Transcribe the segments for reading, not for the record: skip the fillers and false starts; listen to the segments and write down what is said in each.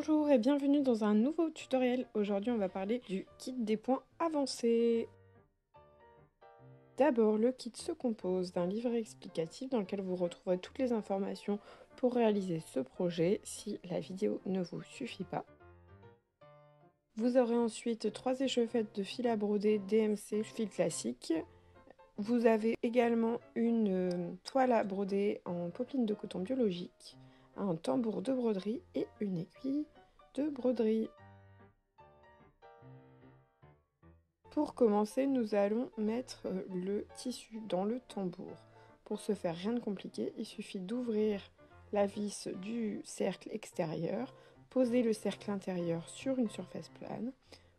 Bonjour et bienvenue dans un nouveau tutoriel. Aujourd'hui on va parler du kit des points avancés. D'abord, le kit se compose d'un livret explicatif dans lequel vous retrouverez toutes les informations pour réaliser ce projet si la vidéo ne vous suffit pas. Vous aurez ensuite 3 échauffettes de fil à broder DMC fil classique. Vous avez également une toile à broder en popeline de coton biologique, un tambour de broderie et une aiguille de broderie. Pour commencer, nous allons mettre le tissu dans le tambour. Pour ce faire, rien de compliqué, il suffit d'ouvrir la vis du cercle extérieur, poser le cercle intérieur sur une surface plane,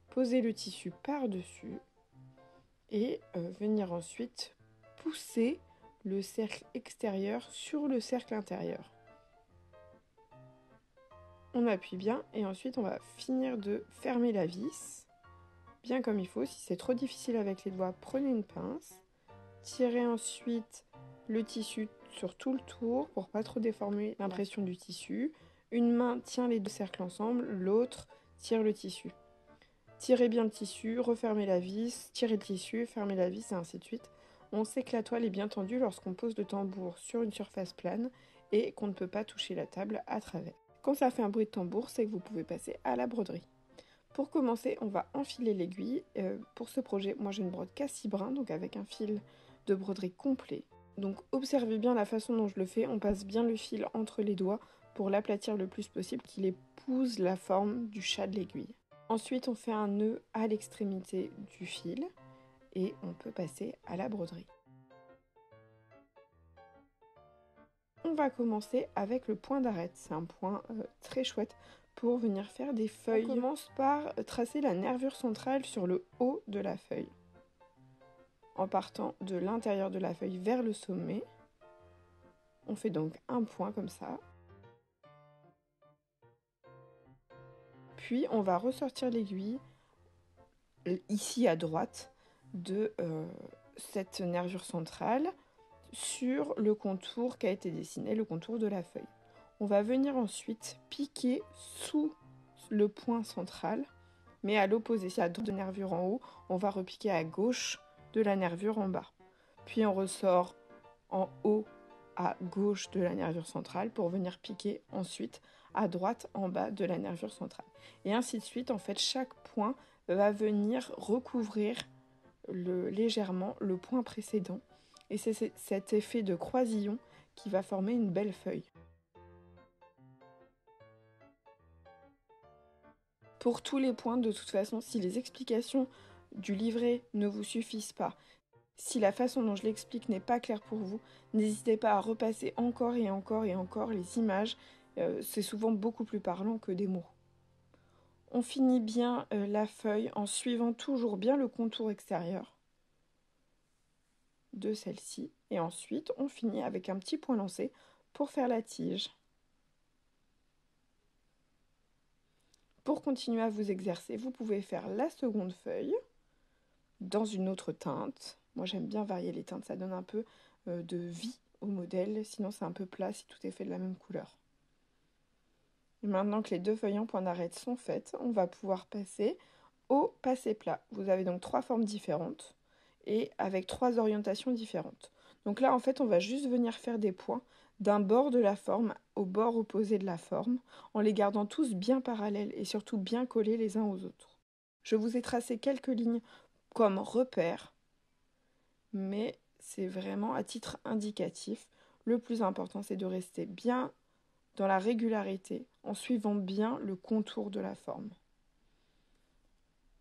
poser le tissu par-dessus et venir ensuite pousser le cercle extérieur sur le cercle intérieur. On appuie bien et ensuite on va finir de fermer la vis bien comme il faut. Si c'est trop difficile avec les doigts, prenez une pince. Tirez ensuite le tissu sur tout le tour pour pas trop déformer l'impression du tissu. Une main tient les deux cercles ensemble, l'autre tire le tissu. Tirez bien le tissu, refermez la vis, tirez le tissu, fermez la vis et ainsi de suite. On sait que la toile est bien tendue lorsqu'on pose le tambour sur une surface plane et qu'on ne peut pas toucher la table à travers. Quand ça fait un bruit de tambour, c'est que vous pouvez passer à la broderie. Pour commencer, on va enfiler l'aiguille. Pour ce projet, moi je ne brode qu'à 6 brins, donc avec un fil de broderie complet. Donc observez bien la façon dont je le fais, on passe bien le fil entre les doigts pour l'aplatir le plus possible, qu'il épouse la forme du chat de l'aiguille. Ensuite, on fait un nœud à l'extrémité du fil et on peut passer à la broderie. On va commencer avec le point d'arête, c'est un point très chouette pour venir faire des feuilles. On commence par tracer la nervure centrale sur le haut de la feuille, en partant de l'intérieur de la feuille vers le sommet. On fait donc un point comme ça. Puis on va ressortir l'aiguille, ici à droite, de cette nervure centrale sur le contour qui a été dessiné, le contour de la feuille. On va venir ensuite piquer sous le point central, mais à l'opposé. Si à droite de nervure en haut, on va repiquer à gauche de la nervure en bas. Puis on ressort en haut à gauche de la nervure centrale pour venir piquer ensuite à droite en bas de la nervure centrale. Et ainsi de suite, en fait, chaque point va venir recouvrir légèrement le point précédent. Et c'est cet effet de croisillon qui va former une belle feuille. Pour tous les points, de toute façon, si les explications du livret ne vous suffisent pas, si la façon dont je l'explique n'est pas claire pour vous, n'hésitez pas à repasser encore et encore et encore les images. C'est souvent beaucoup plus parlant que des mots. On finit bien la feuille en suivant toujours bien le contour extérieur de celle-ci. Et ensuite, on finit avec un petit point lancé pour faire la tige. Pour continuer à vous exercer, vous pouvez faire la seconde feuille dans une autre teinte. Moi, j'aime bien varier les teintes, ça donne un peu de vie au modèle, sinon c'est un peu plat si tout est fait de la même couleur. Et maintenant que les deux feuilles en point d'arête sont faites, on va pouvoir passer au passé plat. Vous avez donc 3 formes différentes et avec 3 orientations différentes. Donc là, en fait, on va juste venir faire des points d'un bord de la forme au bord opposé de la forme, en les gardant tous bien parallèles et surtout bien collés les uns aux autres. Je vous ai tracé quelques lignes comme repères, mais c'est vraiment à titre indicatif. Le plus important, c'est de rester bien dans la régularité en suivant bien le contour de la forme.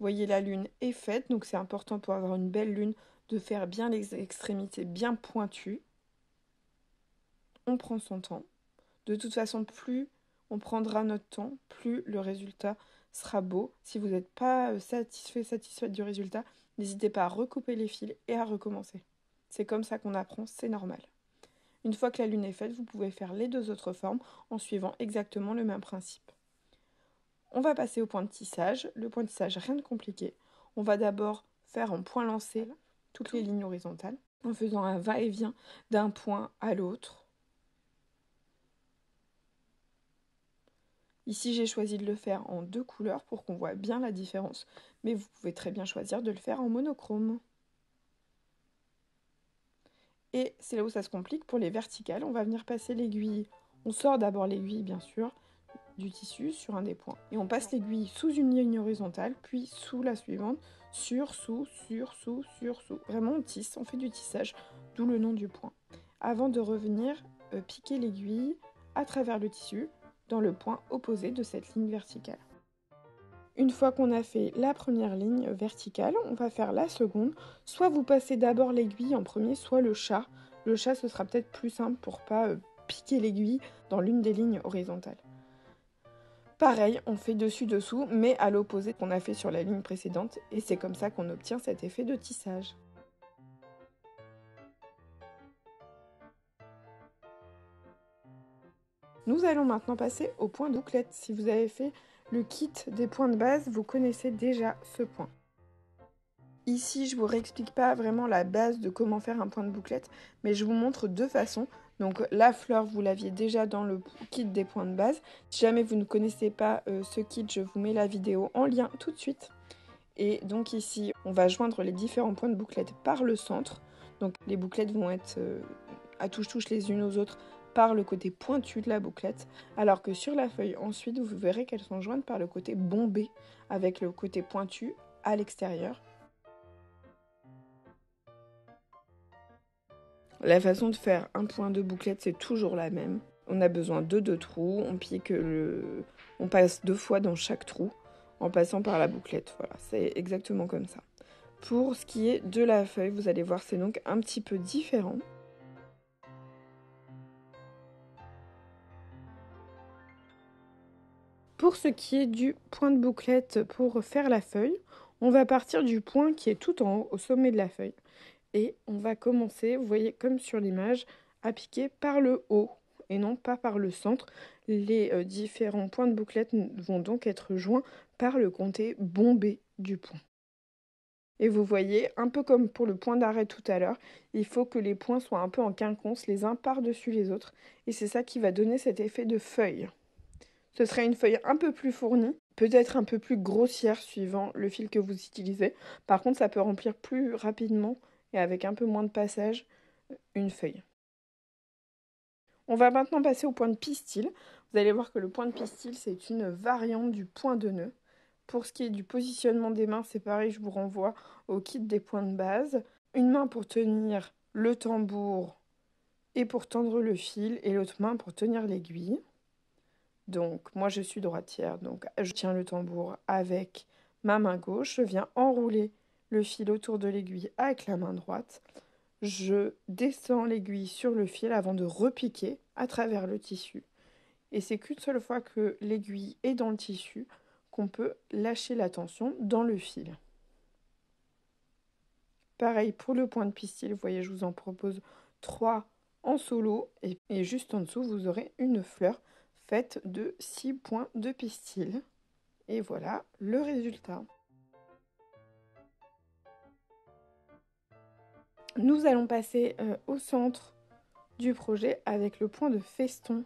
Vous voyez, la lune est faite, donc c'est important pour avoir une belle lune de faire bien les extrémités bien pointues. On prend son temps. De toute façon, plus on prendra notre temps, plus le résultat sera beau. Si vous n'êtes pas satisfaite du résultat, n'hésitez pas à recouper les fils et à recommencer. C'est comme ça qu'on apprend, c'est normal. Une fois que la lune est faite, vous pouvez faire les 2 autres formes en suivant exactement le même principe. On va passer au point de tissage. Le point de tissage, rien de compliqué. On va d'abord faire en point lancé toutes les lignes horizontales en faisant un va-et-vient d'un point à l'autre. Ici, j'ai choisi de le faire en 2 couleurs pour qu'on voit bien la différence. Mais vous pouvez très bien choisir de le faire en monochrome. Et c'est là où ça se complique pour les verticales. On va venir passer l'aiguille. On sort d'abord l'aiguille, bien sûr, du tissu sur un des points. Et on passe l'aiguille sous une ligne horizontale, puis sous la suivante, sur, sous, sur, sous, sur, sous. Vraiment, on tisse, on fait du tissage, d'où le nom du point. Avant de revenir piquer l'aiguille à travers le tissu dans le point opposé de cette ligne verticale. Une fois qu'on a fait la première ligne verticale, on va faire la seconde. Soit vous passez d'abord l'aiguille en premier, soit le chat. Le chat, ce sera peut-être plus simple pour pas piquer l'aiguille dans l'une des lignes horizontales. Pareil, on fait dessus-dessous, mais à l'opposé qu'on a fait sur la ligne précédente, et c'est comme ça qu'on obtient cet effet de tissage. Nous allons maintenant passer au point de bouclette. Si vous avez fait le kit des points de base, vous connaissez déjà ce point. Ici, je ne vous réexplique pas vraiment la base de comment faire un point de bouclette, mais je vous montre 2 façons. Donc la fleur, vous l'aviez déjà dans le kit des points de base. Si jamais vous ne connaissez pas ce kit, je vous mets la vidéo en lien tout de suite. Et donc ici, on va joindre les différents points de bouclette par le centre. Donc les bouclettes vont être à touche-touche les unes aux autres par le côté pointu de la bouclette, alors que sur la feuille, ensuite, vous verrez qu'elles sont jointes par le côté bombé, avec le côté pointu à l'extérieur. La façon de faire un point de bouclette, c'est toujours la même. On a besoin de 2 trous, on passe 2 fois dans chaque trou en passant par la bouclette. Voilà, c'est exactement comme ça. Pour ce qui est de la feuille, vous allez voir, c'est donc un petit peu différent. Pour ce qui est du point de bouclette pour faire la feuille, on va partir du point qui est tout en haut, au sommet de la feuille. Et on va commencer, vous voyez comme sur l'image, à piquer par le haut et non pas par le centre. Les différents points de bouclette vont donc être joints par le côté bombé du point. Et vous voyez, un peu comme pour le point d'arrêt tout à l'heure, il faut que les points soient un peu en quinconce, les uns par-dessus les autres. Et c'est ça qui va donner cet effet de feuille. Ce serait une feuille un peu plus fournie, peut-être un peu plus grossière suivant le fil que vous utilisez. Par contre, ça peut remplir plus rapidement et avec un peu moins de passage une feuille. On va maintenant passer au point de pistil. Vous allez voir que le point de pistil, c'est une variante du point de nœud. Pour ce qui est du positionnement des mains, c'est pareil, je vous renvoie au kit des points de base. Une main pour tenir le tambour et pour tendre le fil, et l'autre main pour tenir l'aiguille. Donc, moi, je suis droitière, donc je tiens le tambour avec ma main gauche. Je viens enrouler le fil autour de l'aiguille avec la main droite. Je descends l'aiguille sur le fil avant de repiquer à travers le tissu. Et c'est qu'une seule fois que l'aiguille est dans le tissu qu'on peut lâcher la tension dans le fil. Pareil pour le point de pistil, vous voyez, je vous en propose 3 en solo. Et juste en dessous, vous aurez une fleur faite de 6 points de pistil. Et voilà le résultat. Nous allons passer au centre du projet avec le point de feston.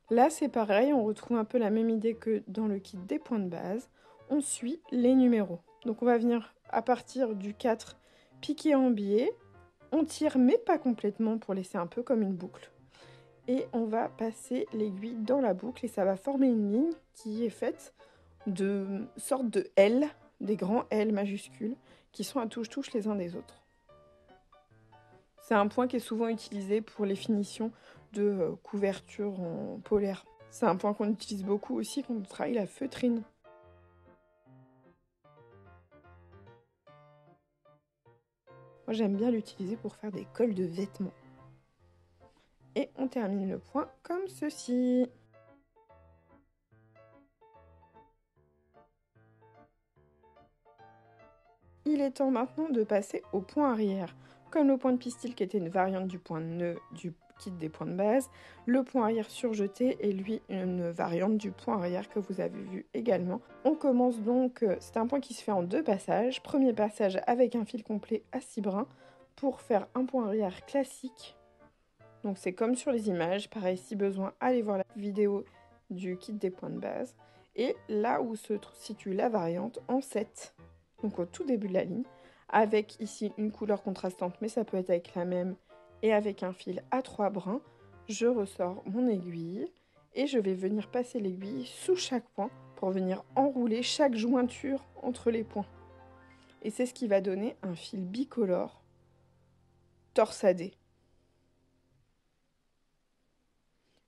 Là, c'est pareil, on retrouve un peu la même idée que dans le kit des points de base. On suit les numéros. Donc on va venir à partir du 4 piquer en biais. On tire mais pas complètement pour laisser un peu comme une boucle. Et on va passer l'aiguille dans la boucle et ça va former une ligne qui est faite de sortes de L, des grands L majuscules, qui sont à touche-touche les uns des autres. C'est un point qui est souvent utilisé pour les finitions de couverture en polaire. C'est un point qu'on utilise beaucoup aussi quand on travaille la feutrine. Moi j'aime bien l'utiliser pour faire des cols de vêtements. Et on termine le point comme ceci. Il est temps maintenant de passer au point arrière. Comme le point de pistil qui était une variante du point de nœud du kit des points de base, le point arrière surjeté est lui une variante du point arrière que vous avez vu également. On commence donc, c'est un point qui se fait en 2 passages. Premier passage avec un fil complet à 6 brins pour faire un point arrière classique. Donc c'est comme sur les images, pareil si besoin, allez voir la vidéo du kit des points de base. Et là où se situe la variante en 7, donc au tout début de la ligne, avec ici une couleur contrastante, mais ça peut être avec la même, et avec un fil à 3 brins, je ressors mon aiguille et je vais venir passer l'aiguille sous chaque point pour venir enrouler chaque jointure entre les points. Et c'est ce qui va donner un fil bicolore torsadé.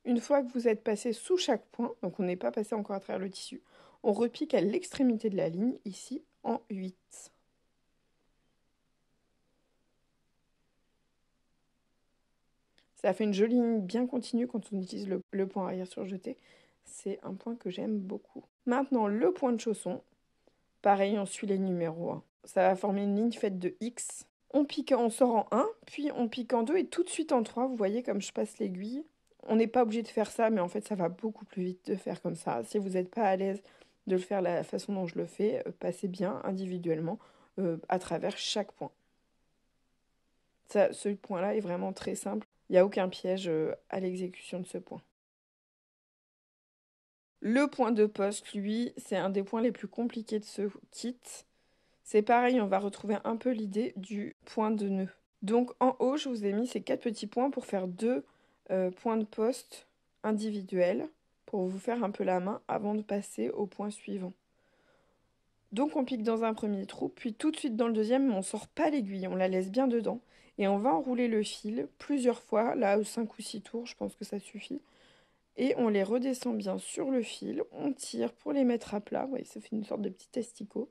Une fois que vous êtes passé sous chaque point, donc on n'est pas passé encore à travers le tissu, on repique à l'extrémité de la ligne, ici en 8. Ça fait une jolie ligne bien continue quand on utilise le point arrière surjeté. C'est un point que j'aime beaucoup. Maintenant, le point de chausson. Pareil, on suit les numéros. Ça va former une ligne faite de X. On sort en 1, puis on pique en 2 et tout de suite en 3. Vous voyez comme je passe l'aiguille. On n'est pas obligé de faire ça, mais en fait, ça va beaucoup plus vite de faire comme ça. Si vous n'êtes pas à l'aise de le faire la façon dont je le fais, passez bien individuellement à travers chaque point. Ce point-là est vraiment très simple. Il n'y a aucun piège à l'exécution de ce point. Le point de poste, lui, c'est un des points les plus compliqués de ce kit. C'est pareil, on va retrouver un peu l'idée du point de nœud. Donc en haut, je vous ai mis ces 4 petits points pour faire 2 points de poste individuels pour vous faire un peu la main avant de passer au point suivant. Donc on pique dans un premier trou, puis tout de suite dans le deuxième, mais on ne sort pas l'aiguille, on la laisse bien dedans. Et on va enrouler le fil plusieurs fois, là 5 ou 6 tours, je pense que ça suffit. Et on les redescend bien sur le fil, on tire pour les mettre à plat, vous voyez, ça fait une sorte de petit asticot.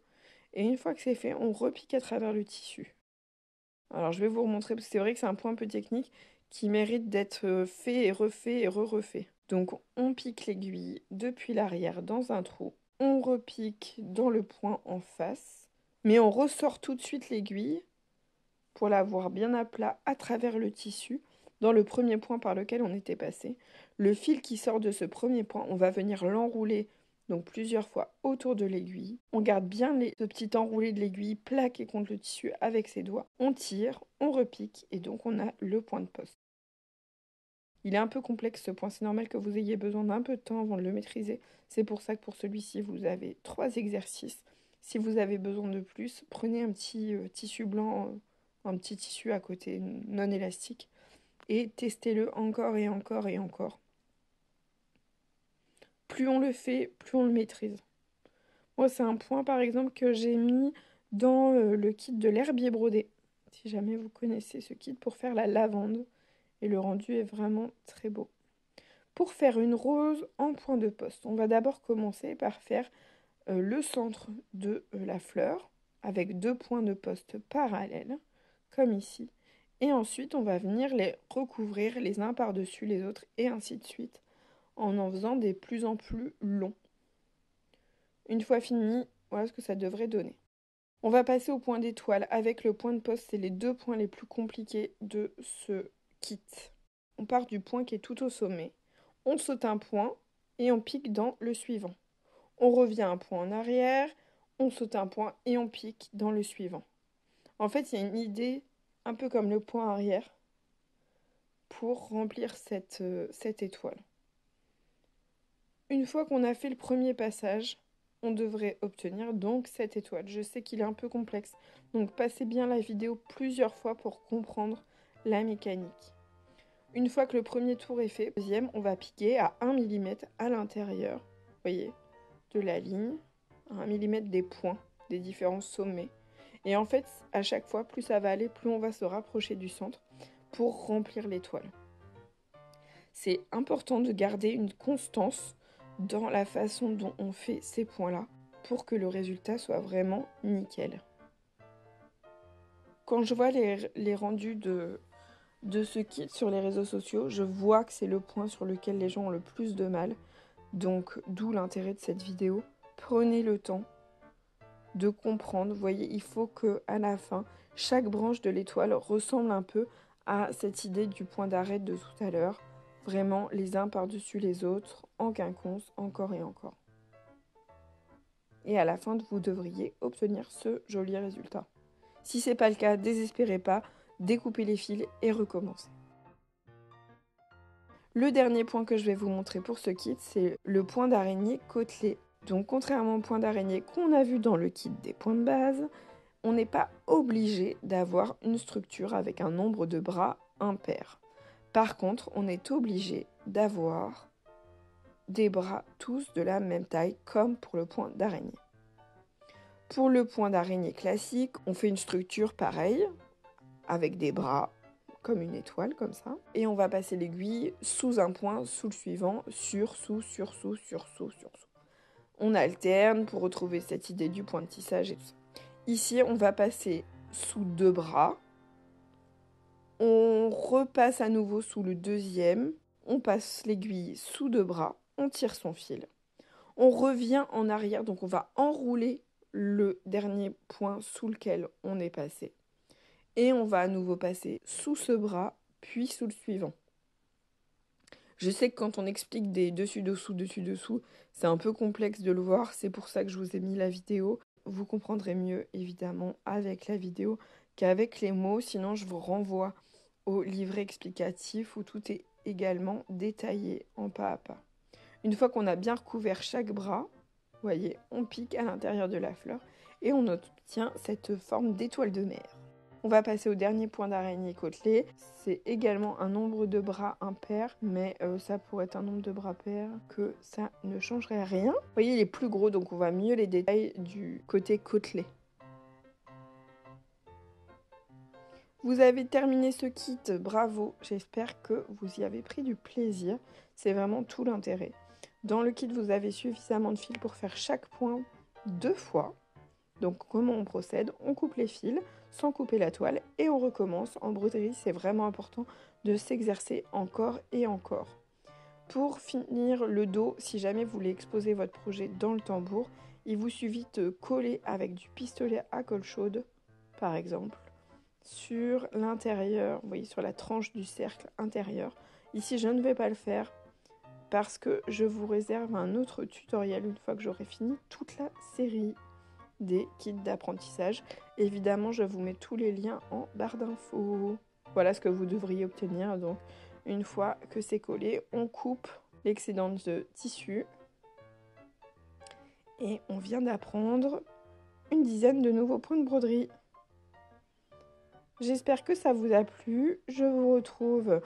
Et une fois que c'est fait, on repique à travers le tissu. Alors je vais vous remontrer, parce que c'est vrai que c'est un point un peu technique qui mérite d'être fait et refait et re-refait. Donc on pique l'aiguille depuis l'arrière dans un trou, on repique dans le point en face, mais on ressort tout de suite l'aiguille pour l'avoir bien à plat à travers le tissu, dans le premier point par lequel on était passé. Le fil qui sort de ce premier point, on va venir l'enrouler donc plusieurs fois autour de l'aiguille. On garde bien ce petit enroulé de l'aiguille plaqué contre le tissu avec ses doigts. On tire, on repique et donc on a le point de poste. Il est un peu complexe ce point, c'est normal que vous ayez besoin d'un peu de temps avant de le maîtriser. C'est pour ça que pour celui-ci, vous avez 3 exercices. Si vous avez besoin de plus, prenez un petit tissu blanc, un petit tissu à côté non élastique et testez-le encore et encore et encore. Plus on le fait, plus on le maîtrise. Moi, c'est un point, par exemple, que j'ai mis dans le kit de l'herbier brodé. Si jamais vous connaissez ce kit pour faire la lavande. Et le rendu est vraiment très beau. Pour faire une rose en point de poste, on va d'abord commencer par faire le centre de la fleur avec 2 points de poste parallèles, comme ici. Et ensuite, on va venir les recouvrir les uns par-dessus les autres et ainsi de suite, en faisant des plus en plus longs. Une fois fini, voilà ce que ça devrait donner. On va passer au point d'étoile avec le point de poste, c'est les 2 points les plus compliqués de ce kit. On part du point qui est tout au sommet, on saute un point et on pique dans le suivant. On revient un point en arrière, on saute un point et on pique dans le suivant. En fait, il y a une idée un peu comme le point arrière pour remplir cette étoile. Une fois qu'on a fait le premier passage, on devrait obtenir donc cette étoile. Je sais qu'il est un peu complexe, donc passez bien la vidéo plusieurs fois pour comprendre la mécanique. Une fois que le premier tour est fait, deuxième, on va piquer à 1 mm à l'intérieur, voyez, de la ligne, à 1 mm des points, des différents sommets. Et en fait, à chaque fois, plus ça va aller, plus on va se rapprocher du centre pour remplir l'étoile. C'est important de garder une constance dans la façon dont on fait ces points-là pour que le résultat soit vraiment nickel. Quand je vois les rendus de ce kit sur les réseaux sociaux, je vois que c'est le point sur lequel les gens ont le plus de mal. Donc, d'où l'intérêt de cette vidéo. Prenez le temps de comprendre. Vous voyez, il faut qu'à la fin, chaque branche de l'étoile ressemble un peu à cette idée du point d'arrêt de tout à l'heure. Vraiment, les uns par-dessus les autres, en quinconce, encore et encore. Et à la fin, vous devriez obtenir ce joli résultat. Si ce n'est pas le cas, désespérez pas, découpez les fils et recommencez. Le dernier point que je vais vous montrer pour ce kit, c'est le point d'araignée côtelé. Donc contrairement au point d'araignée qu'on a vu dans le kit des points de base, on n'est pas obligé d'avoir une structure avec un nombre de bras impair. Par contre, on est obligé d'avoir des bras tous de la même taille comme pour le point d'araignée. Pour le point d'araignée classique, on fait une structure pareille avec des bras comme une étoile comme ça et on va passer l'aiguille sous un point, sous le suivant, sur, sous, sur, sous, sur, sous, sur, sous. On alterne pour retrouver cette idée du point de tissage et tout ça. Ici, on va passer sous 2 bras. On repasse à nouveau sous le deuxième. On passe l'aiguille sous 2 bras. On tire son fil. On revient en arrière, donc on va enrouler le dernier point sous lequel on est passé. Et on va à nouveau passer sous ce bras, puis sous le suivant. Je sais que quand on explique des dessus-dessous, dessus-dessous, c'est un peu complexe de le voir. C'est pour ça que je vous ai mis la vidéo. Vous comprendrez mieux, évidemment, avec la vidéo qu'avec les mots. Sinon, je vous renvoie au livret explicatif où tout est également détaillé en pas à pas. Une fois qu'on a bien recouvert chaque bras, vous voyez, on pique à l'intérieur de la fleur et on obtient cette forme d'étoile de mer. On va passer au dernier point d'araignée côtelé. C'est également un nombre de bras impair, mais ça pourrait être un nombre de bras pair que ça ne changerait rien. Vous voyez, il est plus gros, donc on voit mieux les détails du côté côtelé. Vous avez terminé ce kit, bravo. J'espère que vous y avez pris du plaisir. C'est vraiment tout l'intérêt. Dans le kit, vous avez suffisamment de fil pour faire chaque point 2 fois. Donc comment on procède? On coupe les fils sans couper la toile et on recommence. En broderie, c'est vraiment important de s'exercer encore et encore. Pour finir le dos, si jamais vous voulez exposer votre projet dans le tambour, il vous suffit de coller avec du pistolet à colle chaude, par exemple, sur l'intérieur, vous voyez, sur la tranche du cercle intérieur. Ici, je ne vais pas le faire parce que je vous réserve un autre tutoriel une fois que j'aurai fini toute la série des kits d'apprentissage. Évidemment, je vous mets tous les liens en barre d'infos. Voilà ce que vous devriez obtenir. Donc, une fois que c'est collé, on coupe l'excédent de tissu. Et on vient d'apprendre une dizaine de nouveaux points de broderie. J'espère que ça vous a plu. Je vous retrouve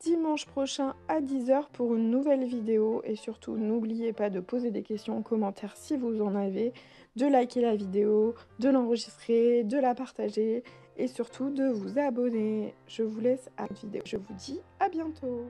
dimanche prochain à 10 h pour une nouvelle vidéo. Et surtout, n'oubliez pas de poser des questions en commentaire si vous en avez, de liker la vidéo, de l'enregistrer, de la partager et surtout de vous abonner. Je vous laisse à la vidéo. Je vous dis à bientôt.